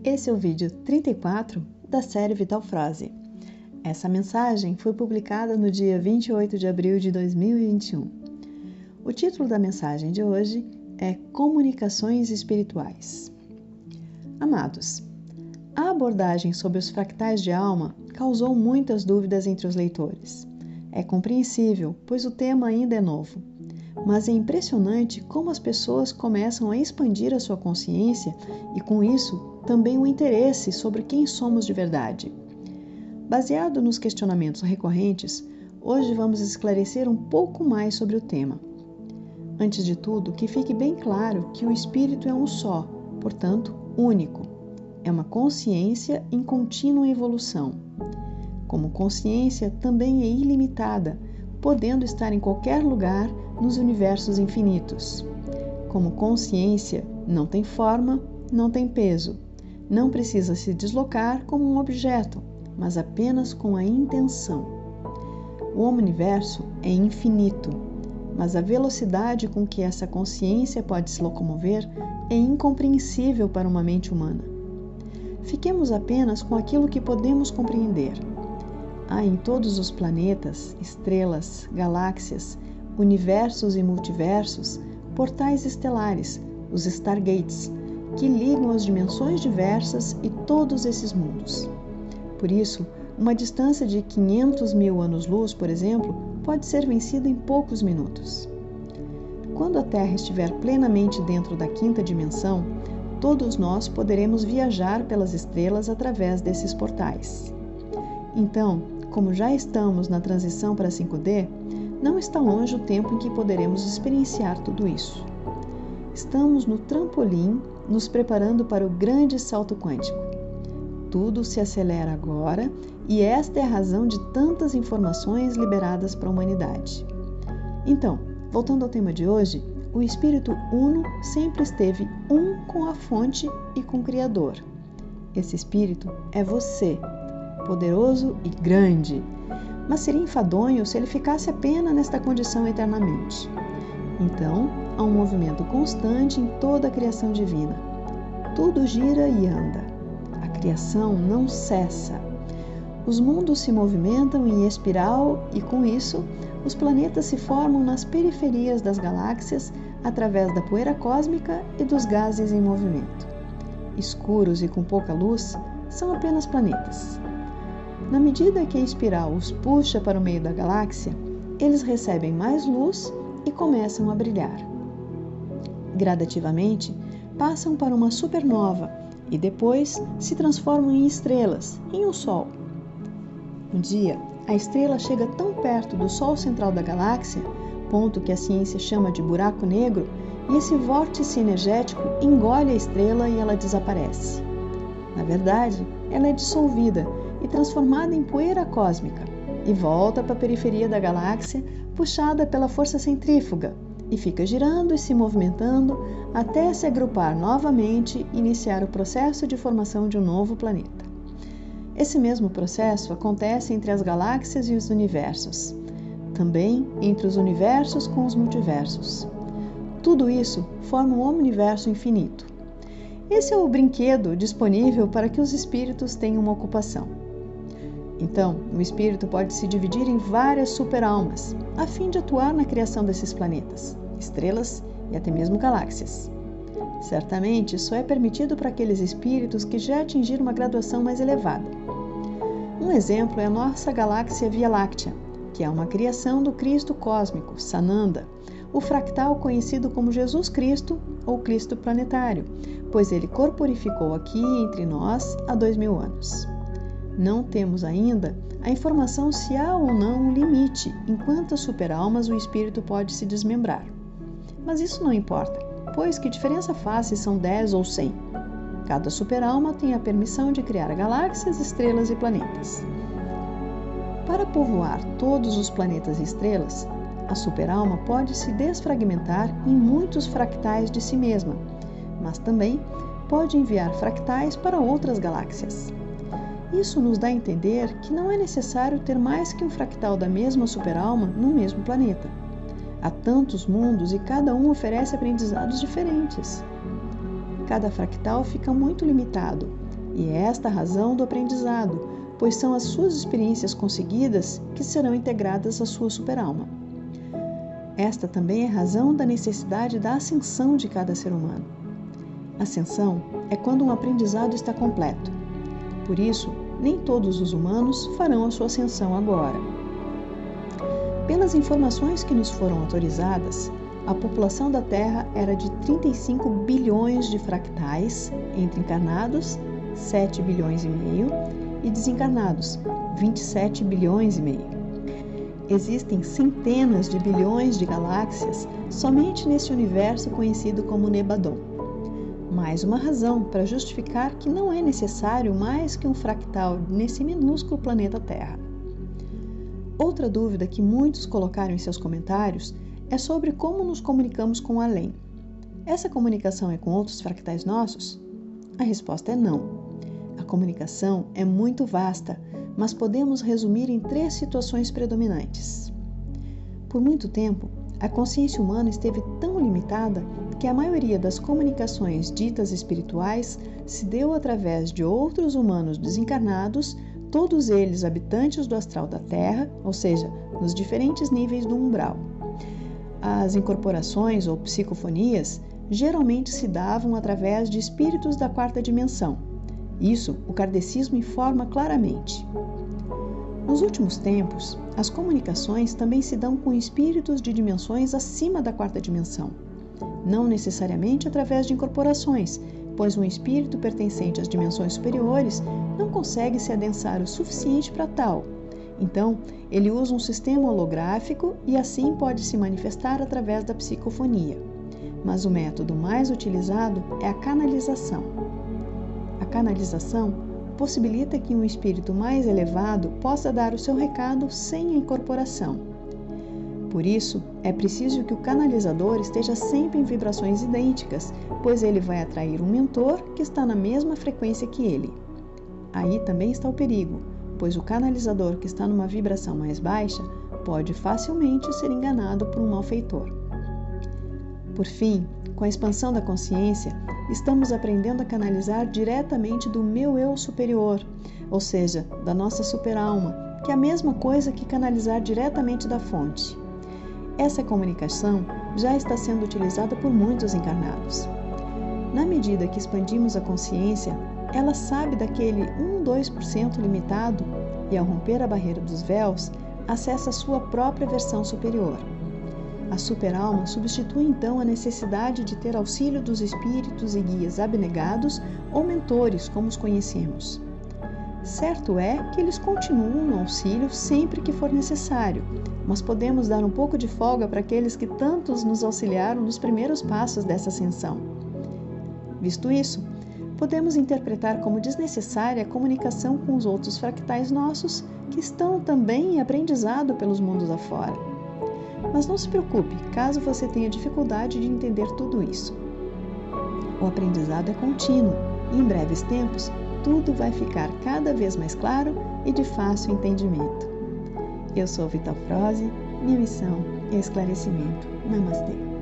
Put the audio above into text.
Esse é o vídeo 34 da série Vital Frase. Essa mensagem foi publicada no dia 28 de abril de 2021. O título da mensagem de hoje é Comunicações Espirituais. Amados, a abordagem sobre os fractais de alma causou muitas dúvidas entre os leitores. É compreensível, pois o tema ainda é novo. Mas é impressionante como as pessoas começam a expandir a sua consciência e, com isso, também o interesse sobre quem somos de verdade. Baseado nos questionamentos recorrentes, hoje vamos esclarecer um pouco mais sobre o tema. Antes de tudo, que fique bem claro que o espírito é um só, portanto, único. É uma consciência em contínua evolução. Como consciência, também é ilimitada, podendo estar em qualquer lugar nos universos infinitos. Como consciência, não tem forma, não tem peso. Não precisa se deslocar como um objeto, mas apenas com a intenção. O universo é infinito, mas a velocidade com que essa consciência pode se locomover é incompreensível para uma mente humana. Fiquemos apenas com aquilo que podemos compreender. Há em todos os planetas, estrelas, galáxias, universos e multiversos, portais estelares, os Stargates, que ligam as dimensões diversas e todos esses mundos. Por isso, uma distância de 500 mil anos-luz, por exemplo, pode ser vencida em poucos minutos. Quando a Terra estiver plenamente dentro da quinta dimensão, todos nós poderemos viajar pelas estrelas através desses portais. Então, como já estamos na transição para 5D, não está longe o tempo em que poderemos experienciar tudo isso. Estamos no trampolim, nos preparando para o grande salto quântico. Tudo se acelera agora e esta é a razão de tantas informações liberadas para a humanidade. Então, voltando ao tema de hoje, o Espírito Uno sempre esteve um com a fonte e com o Criador. Esse Espírito é você, poderoso e grande, mas seria enfadonho se ele ficasse apenas nesta condição eternamente. Então, há um movimento constante em toda a criação divina. Tudo gira e anda. A criação não cessa. Os mundos se movimentam em espiral e, com isso, os planetas se formam nas periferias das galáxias através da poeira cósmica e dos gases em movimento. Escuros e com pouca luz, são apenas planetas. Na medida que a espiral os puxa para o meio da galáxia, eles recebem mais luz e começam a brilhar. Gradativamente, passam para uma supernova e depois se transformam em estrelas, em um Sol. Um dia, a estrela chega tão perto do Sol central da galáxia, ponto que a ciência chama de buraco negro, e esse vórtice energético engole a estrela e ela desaparece. Na verdade, ela é dissolvida e transformada em poeira cósmica, e volta para a periferia da galáxia, puxada pela força centrífuga, e fica girando e se movimentando até se agrupar novamente e iniciar o processo de formação de um novo planeta. Esse mesmo processo acontece entre as galáxias e os universos, também entre os universos com os multiversos. Tudo isso forma um universo infinito. Esse é o brinquedo disponível para que os espíritos tenham uma ocupação. Então, o espírito pode se dividir em várias super-almas, a fim de atuar na criação desses planetas, estrelas e até mesmo galáxias. Certamente, só é permitido para aqueles espíritos que já atingiram uma graduação mais elevada. Um exemplo é a nossa galáxia Via Láctea, que é uma criação do Cristo cósmico, Sananda, o fractal conhecido como Jesus Cristo ou Cristo planetário, pois ele corporificou aqui entre nós há 2000 anos. Não temos ainda a informação se há ou não um limite em quantas superalmas o espírito pode se desmembrar. Mas isso não importa, pois que diferença faz se são 10 ou 100? Cada superalma tem a permissão de criar galáxias, estrelas e planetas. Para povoar todos os planetas e estrelas, a superalma pode se desfragmentar em muitos fractais de si mesma, mas também pode enviar fractais para outras galáxias. Isso nos dá a entender que não é necessário ter mais que um fractal da mesma superalma no mesmo planeta. Há tantos mundos e cada um oferece aprendizados diferentes. Cada fractal fica muito limitado, E é esta a razão do aprendizado, pois são as suas experiências conseguidas que serão integradas à sua superalma. Esta também é a razão da necessidade da ascensão de cada ser humano. Ascensão é quando um aprendizado está completo. Por isso, nem todos os humanos farão a sua ascensão agora. Pelas informações que nos foram autorizadas, a população da Terra era de 35 bilhões de fractais entre encarnados, 7 bilhões e meio, e desencarnados, 27 bilhões e meio. Existem centenas de bilhões de galáxias somente nesse universo conhecido como Nebadon. Mais uma razão para justificar que não é necessário mais que um fractal nesse minúsculo planeta Terra. Outra dúvida que muitos colocaram em seus comentários é sobre como nos comunicamos com o além. Essa comunicação é com outros fractais nossos? A resposta é não. A comunicação é muito vasta, mas podemos resumir em 3 situações predominantes. Por muito tempo, a consciência humana esteve tão limitada que a maioria das comunicações ditas espirituais se deu através de outros humanos desencarnados, todos eles habitantes do astral da Terra, ou seja, nos diferentes níveis do umbral. As incorporações ou psicofonias geralmente se davam através de espíritos da 4ª dimensão. Isso o kardecismo informa claramente. Nos últimos tempos, as comunicações também se dão com espíritos de dimensões acima da 4ª dimensão, não necessariamente através de incorporações, pois um espírito pertencente às dimensões superiores não consegue se adensar o suficiente para tal. Então, ele usa um sistema holográfico e assim pode se manifestar através da psicofonia. Mas o método mais utilizado é a canalização. A canalização possibilita que um espírito mais elevado possa dar o seu recado sem a incorporação. Por isso, é preciso que o canalizador esteja sempre em vibrações idênticas, pois ele vai atrair um mentor que está na mesma frequência que ele. Aí também está o perigo, pois o canalizador que está numa vibração mais baixa pode facilmente ser enganado por um malfeitor. Por fim, com a expansão da consciência, estamos aprendendo a canalizar diretamente do meu eu superior, ou seja, da nossa superalma, que é a mesma coisa que canalizar diretamente da fonte. Essa comunicação já está sendo utilizada por muitos encarnados. Na medida que expandimos a consciência, ela sabe daquele 1-2% limitado e, ao romper a barreira dos véus, acessa a sua própria versão superior. A superalma substitui então a necessidade de ter auxílio dos espíritos e guias abnegados ou mentores, como os conhecemos. Certo é que eles continuam no auxílio sempre que for necessário, mas podemos dar um pouco de folga para aqueles que tantos nos auxiliaram nos primeiros passos dessa ascensão. Visto isso, podemos interpretar como desnecessária a comunicação com os outros fractais nossos que estão também em aprendizado pelos mundos afora. Mas não se preocupe, caso você tenha dificuldade de entender tudo isso. O aprendizado é contínuo e em breves tempos tudo vai ficar cada vez mais claro e de fácil entendimento. Eu sou Vital Froze, minha missão é esclarecimento. Namastê.